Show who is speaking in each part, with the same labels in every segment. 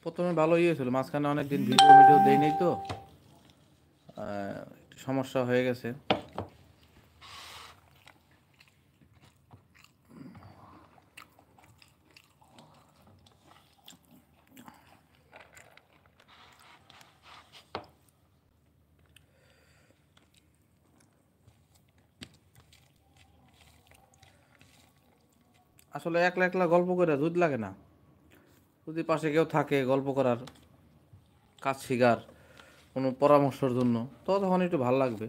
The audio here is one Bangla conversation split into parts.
Speaker 1: প্রথমে ভালোই হয়েছিল, মাঝখানে অনেকদিন ভিডিও ভিডিও দেই নাই তো একটু সমস্যা হয়ে গেছে। আসলে একলা একলা গল্প করে দুধ লাগে না, যদি পাশে কেউ থাকে গল্প করার, কাজ শিখার, কোনো পরামর্শের জন্য, তো তখন একটু ভালো লাগবে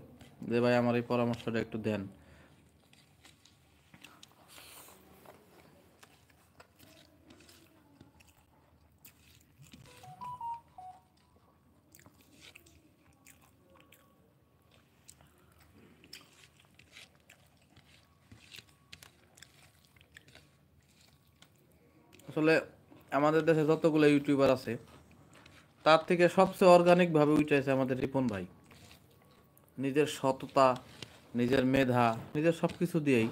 Speaker 1: যে ভাই আমার এই পরামর্শটা একটু দেন। আসলে আমাদের দেশে যতগুলো ইউটিউবার আছে তার থেকে সবচেয়ে অর্গানিকভাবে উঠেছে আমাদের রিপন ভাই। নিজের সততা, নিজের মেধা, নিজের সব কিছু দিয়েই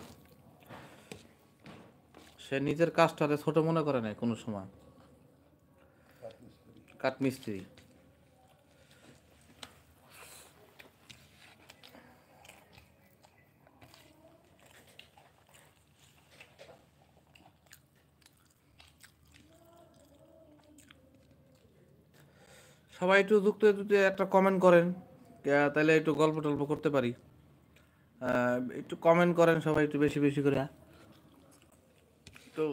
Speaker 1: সে নিজের কাজটাতে ছোট মনে করে নাই কোনো সময়। কাঠমিস্ত্রি। সবাই একটু যুক্ত যদি একটা কমেন্ট করেন, তাহলে একটু গল্প টল্প করতে পারি। একটু কমেন্ট করেন সবাই একটু বেশি বেশি করে, তো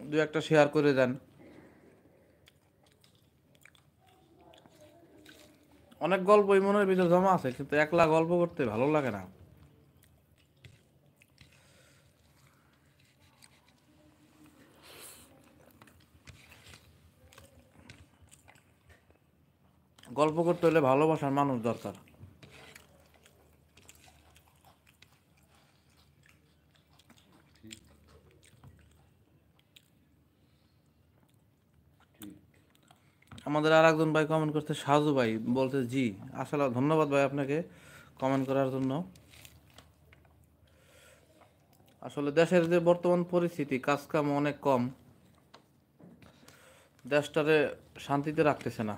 Speaker 1: দু একটা শেয়ার করে দেন। অনেক গল্পই মনের ভিতর জমা আছে, কিন্তু একলা গল্প করতে ভালো লাগে না। গল্প করতে হলে ভালোবাসার মানুষ দরকার। আমাদের আর একজন ভাই কমেন্ট করতে, সাজু ভাই বলতে জি। আসলে ধন্যবাদ ভাই আপনাকে কমেন্ট করার জন্য। আসলে দেশের যে বর্তমান পরিস্থিতি, কাজকাম অনেক কম, দেশটারে শান্তিতে রাখতেছে না।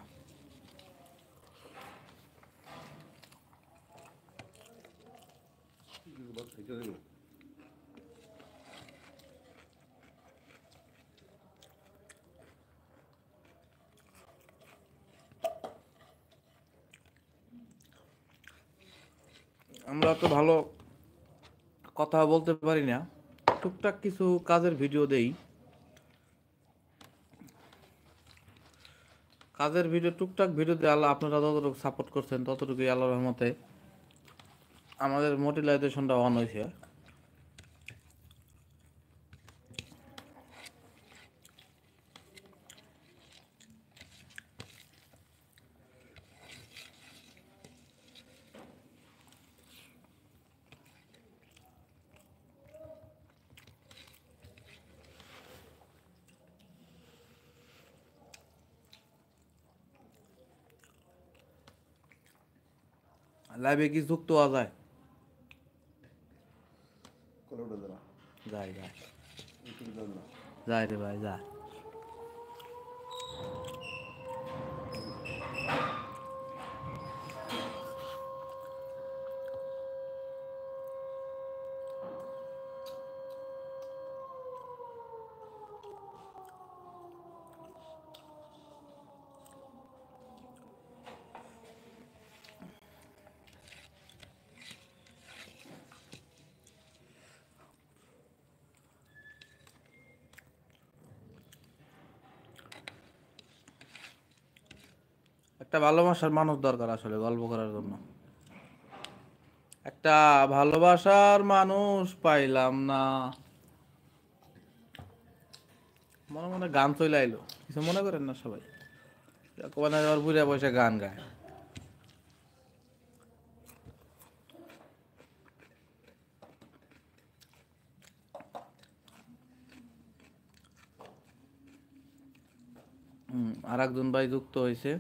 Speaker 1: আমরা তো ভালো কথা বলতে পারি না, টুকটাক কিছু কাজের ভিডিও দেই। কাজের ভিডিও, টুকটাক ভিডিও দিয়ে আল্লাহ আপনারা যতটুকু সাপোর্ট করছেন ততটুকুই আল্লাহর রহমতে আমাদের মোটিলাইজেশনটা অন হয়েছে। লাইভে কি যুক্ত হওয়া যায়? যায় যায় যায় রে ভাই যায়। একটা ভালোবাসার মানুষ দরকার আসলে গল্প করার জন্য। একটা ভালোবাসার মানুষ পাইলাম না, মনে মনে গান চলে আইলো, কিছু মনে করেন না সবাই। কোনে আবার বুড়া বসে গান গায়। আর একজন ভাই যুক্ত হয়েছে।